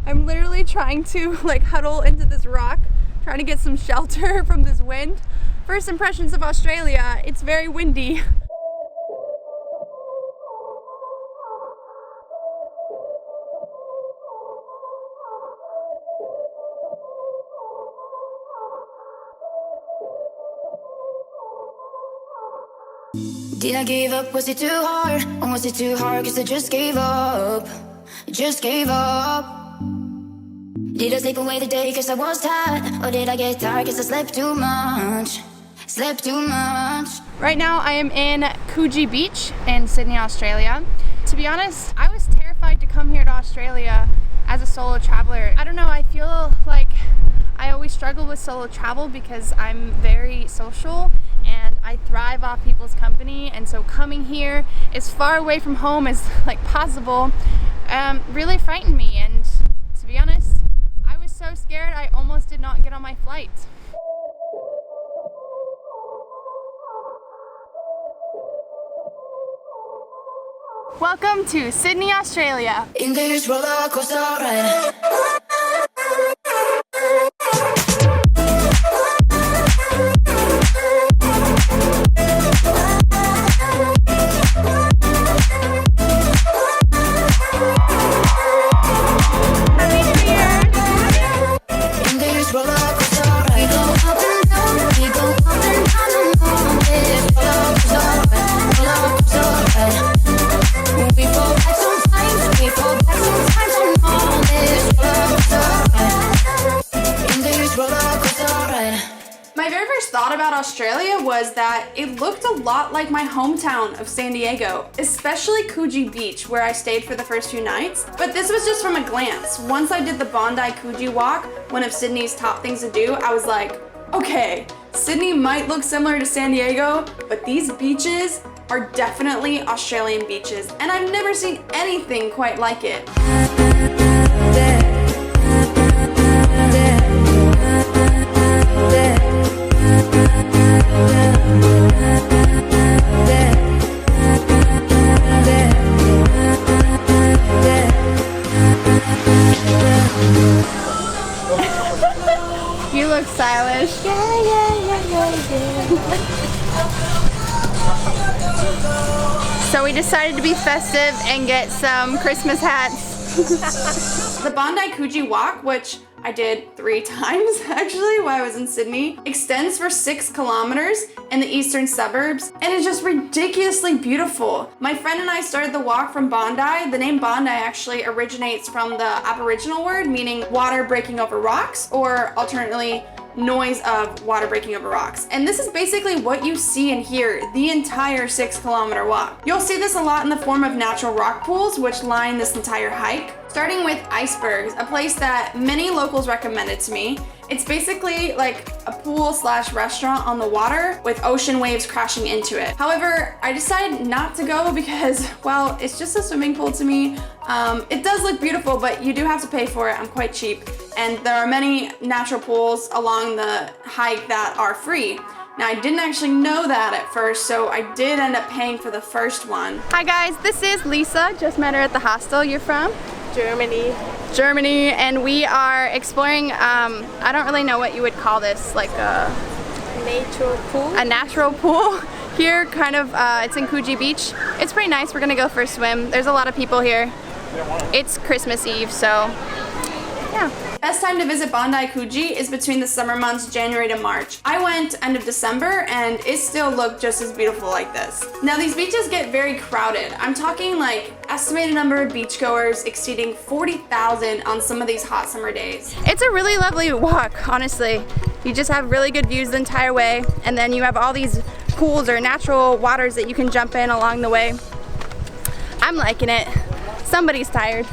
I'm literally trying to like huddle into this rock, trying to get some shelter from this wind. First impressions of Australia, it's very windy. Did I give up? Was it too hard? Or was it too hard cause I just gave up? Just gave up. Did I sleep away the day cause I was tired? Or did I get tired cause I slept too much? Slept too much. Right now I am in Coogee Beach in Sydney, Australia. To be honest, I was terrified to come here to Australia as a solo traveler. I don't know, I feel like I always struggle with solo travel because I'm very social and I thrive off people's company, and so coming here as far away from home as like possible really frightened me, and to be honest, I was so scared I almost did not get on my flight. Welcome to Sydney, Australia. In this roller coaster ride. My very first thought about Australia was that it looked a lot like my hometown of San Diego, especially Coogee Beach, where I stayed for the first few nights. But this was just from a glance. Once I did the Bondi Coogee walk, one of Sydney's top things to do, I was like, okay, Sydney might look similar to San Diego, but these beaches are definitely Australian beaches, and I've never seen anything quite like it. You look stylish. Yeah. So we decided to be festive and get some Christmas hats. The Bondi Coogee walk, which I did 3 times actually while I was in Sydney, extends for 6 kilometers in the eastern suburbs and is just ridiculously beautiful. My friend and I started the walk from Bondi. The name Bondi actually originates from the Aboriginal word meaning water breaking over rocks, or alternately noise of water breaking over rocks. And this is basically what you see and hear the entire 6-kilometer walk. You'll see this a lot in the form of natural rock pools which line this entire hike. Starting with Icebergs, a place that many locals recommended to me. It's basically like a pool/restaurant on the water with ocean waves crashing into it. However, I decided not to go because, well, it's just a swimming pool to me. It does look beautiful, but you do have to pay for it. I'm quite cheap. And there are many natural pools along the hike that are free. Now, I didn't actually know that at first, so I did end up paying for the first one. Hi guys, this is Lisa. Just met her at the hostel. You're from? Germany, and we are exploring, I don't really know what you would call this, like a natural pool here, kind of, it's in Coogee Beach. It's pretty nice. We're gonna go for a swim. There's a lot of people here. It's Christmas Eve, so yeah. Best time to visit Bondi Coogee is between the summer months January to March. I went end of December and it still looked just as beautiful like this. Now these beaches get very crowded. I'm talking like estimated number of beachgoers exceeding 40,000 on some of these hot summer days. It's a really lovely walk, honestly. You just have really good views the entire way, and then you have all these pools or natural waters that you can jump in along the way. I'm liking it. Somebody's tired.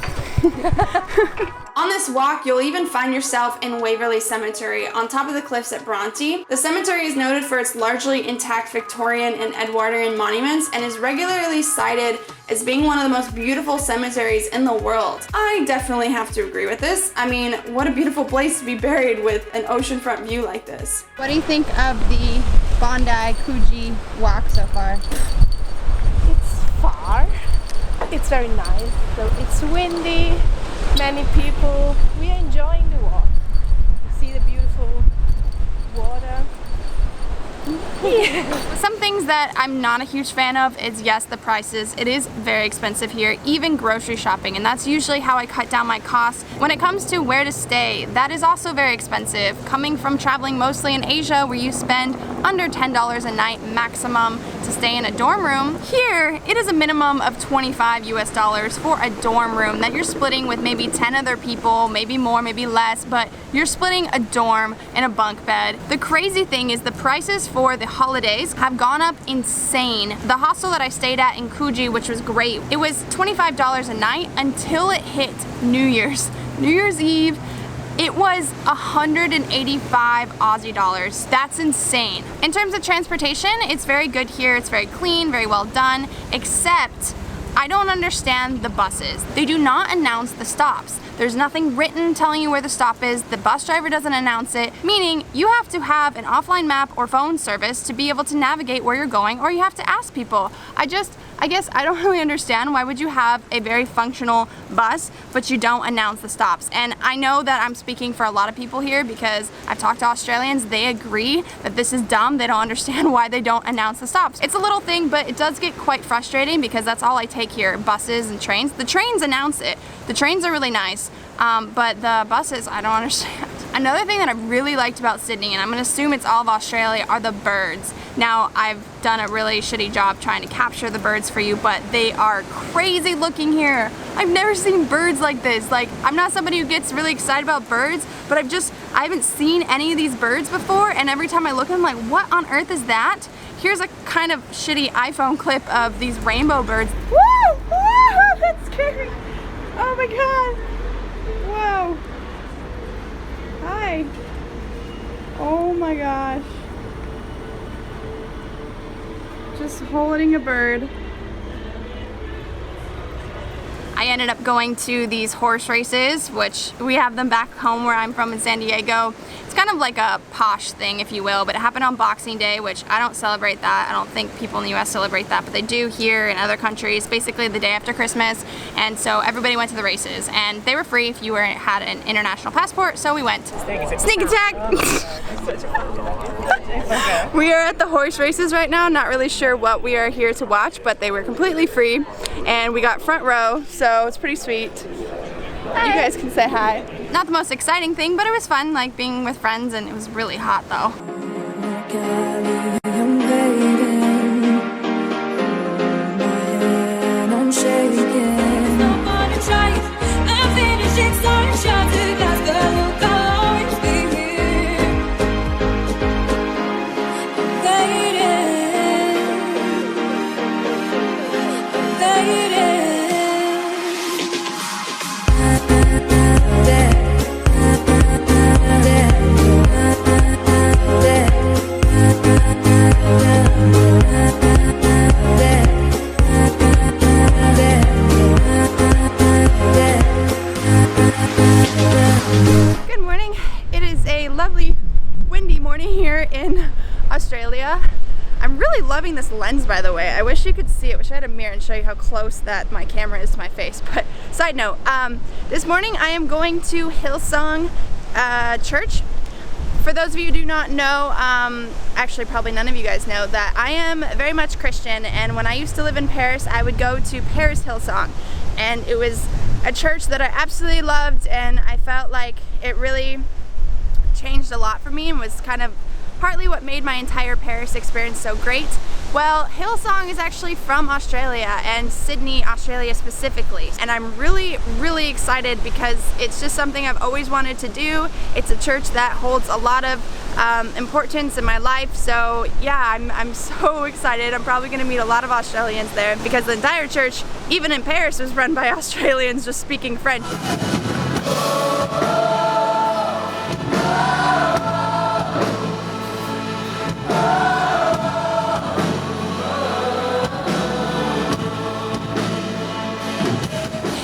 On this walk, you'll even find yourself in Waverley Cemetery on top of the cliffs at Bronte. The cemetery is noted for its largely intact Victorian and Edwardian monuments and is regularly cited as being one of the most beautiful cemeteries in the world. I definitely have to agree with this. I mean, what a beautiful place to be buried with an oceanfront view like this. What do you think of the Bondi Coogee walk so far? It's far. It's very nice. So it's windy. many people. We are enjoying the walk. You see the beautiful water. Some things that I'm not a huge fan of is, yes, the prices. It is very expensive here, even grocery shopping, and that's usually how I cut down my costs. When it comes to where to stay, that is also very expensive. Coming from traveling mostly in Asia, where you spend under $10 a night maximum to stay in a dorm room, here it is a minimum of $25 US for a dorm room that you're splitting with maybe 10 other people, maybe more, maybe less, but you're splitting a dorm in a bunk bed. The crazy thing is the prices for the holidays have gone up insane. The hostel that I stayed at in Coogee, which was great, it was $25 a night until it hit New Year's Eve. It was 185 Aussie dollars. That's insane. In terms of transportation, it's very good here. It's very clean, very well done, except I don't understand the buses. They do not announce the stops. There's nothing written telling you where the stop is. The bus driver doesn't announce it, meaning you have to have an offline map or phone service to be able to navigate where you're going, or you have to ask people. I guess I don't really understand why would you have a very functional bus but you don't announce the stops. And I know that I'm speaking for a lot of people here because I've talked to Australians. They agree that this is dumb. They don't understand why they don't announce the stops. It's a little thing, but it does get quite frustrating because that's all I take here, buses and trains. The trains announce it. The trains are really nice, but the buses, I don't understand. Another thing that I really liked about Sydney, and I'm gonna assume it's all of Australia, are the birds. Now, I've done a really shitty job trying to capture the birds for you, but they are crazy looking here. I've never seen birds like this. Like, I'm not somebody who gets really excited about birds, but I haven't seen any of these birds before, and every time I look at them, I'm like, what on earth is that? Here's a kind of shitty iPhone clip of these rainbow birds. Woo! Woo! That's scary. Oh my god. Whoa. Hi. Oh my gosh. Just holding a bird. I ended up going to these horse races, which we have them back home where I'm from in San Diego. It's kind of like a posh thing, if you will, but it happened on Boxing Day, which I don't celebrate that. I don't think people in the US celebrate that, but they do here in other countries, basically the day after Christmas. And so everybody went to the races, and they were free if you had an international passport, so we went. Sneak attack! We are at the horse races right now. Not really sure what we are here to watch, but they were completely free, and we got front row, so it's pretty sweet. Hi. You guys can say hi. Not the most exciting thing, but it was fun, like being with friends, and it was really hot though. Good morning. It is a lovely windy morning here in Australia. I'm really loving this lens, by the way. I wish you could see it. I wish I had a mirror and show you how close that my camera is to my face. But side note, this morning I am going to Hillsong Church. For those of you who do not know, actually probably none of you guys know, that I am very much Christian, and when I used to live in Paris, I would go to Paris Hillsong, and it was a church that I absolutely loved, and I felt like it really changed a lot for me and was kind of partly what made my entire Paris experience so great. Well, Hillsong is actually from Australia, and Sydney, Australia specifically. And I'm really, really excited because it's just something I've always wanted to do. It's a church that holds a lot of importance in my life. So yeah, I'm so excited. I'm probably gonna meet a lot of Australians there because the entire church, even in Paris, was run by Australians just speaking French.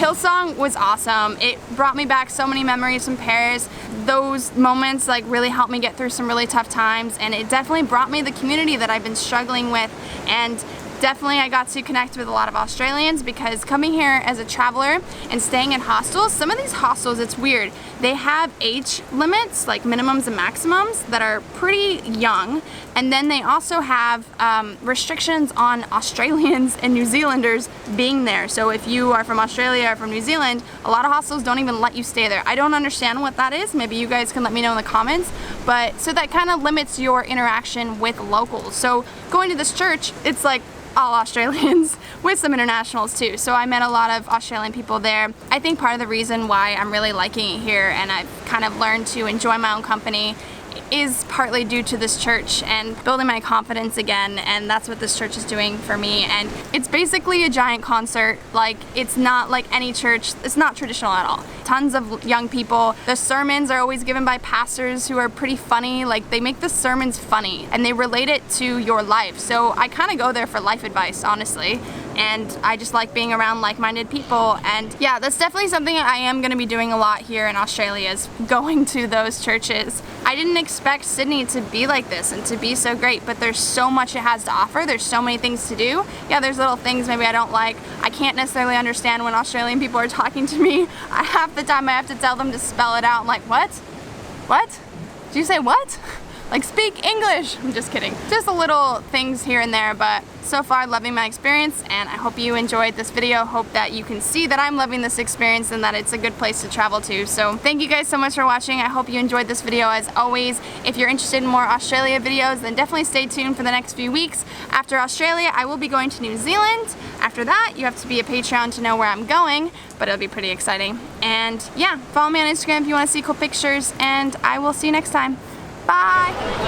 Hillsong was awesome. It brought me back so many memories from Paris. Those moments like really helped me get through some really tough times, and it definitely brought me the community that I've been struggling with. And Definitely I got to connect with a lot of Australians because coming here as a traveler and staying in hostels, some of these hostels, it's weird. They have age limits, like minimums and maximums, that are pretty young. And then they also have restrictions on Australians and New Zealanders being there. So if you are from Australia or from New Zealand, a lot of hostels don't even let you stay there. I don't understand what that is. Maybe you guys can let me know in the comments. But so that kind of limits your interaction with locals. So going to this church, it's like all Australians with some internationals too. So I met a lot of Australian people there. I think part of the reason why I'm really liking it here and I've kind of learned to enjoy my own company is partly due to this church and building my confidence again, and that's what this church is doing for me. And it's basically a giant concert. Like, it's not like any church, it's not traditional at all. Tons of young people. The sermons are always given by pastors who are pretty funny. Like, they make the sermons funny and they relate it to your life. So I kind of go there for life advice, honestly. And I just like being around like-minded people. And yeah, that's definitely something I am going to be doing a lot here in Australia, is going to those churches. I didn't expect Sydney to be like this and to be so great, but there's so much it has to offer. There's so many things to do. Yeah, there's little things maybe I don't like. I can't necessarily understand when Australian people are talking to me. Half the time I have to tell them to spell it out. I'm like, what? What? Did you say what? Like, speak English. I'm just kidding. Just a little things here and there, but so far loving my experience, and I hope you enjoyed this video. Hope that you can see that I'm loving this experience and that it's a good place to travel to. So thank you guys so much for watching. I hope you enjoyed this video. As always, if you're interested in more Australia videos, then definitely stay tuned for the next few weeks. After Australia, I will be going to New Zealand. After that, you have to be a Patreon to know where I'm going, but it'll be pretty exciting. And yeah, follow me on Instagram if you want to see cool pictures, and I will see you next time. Bye!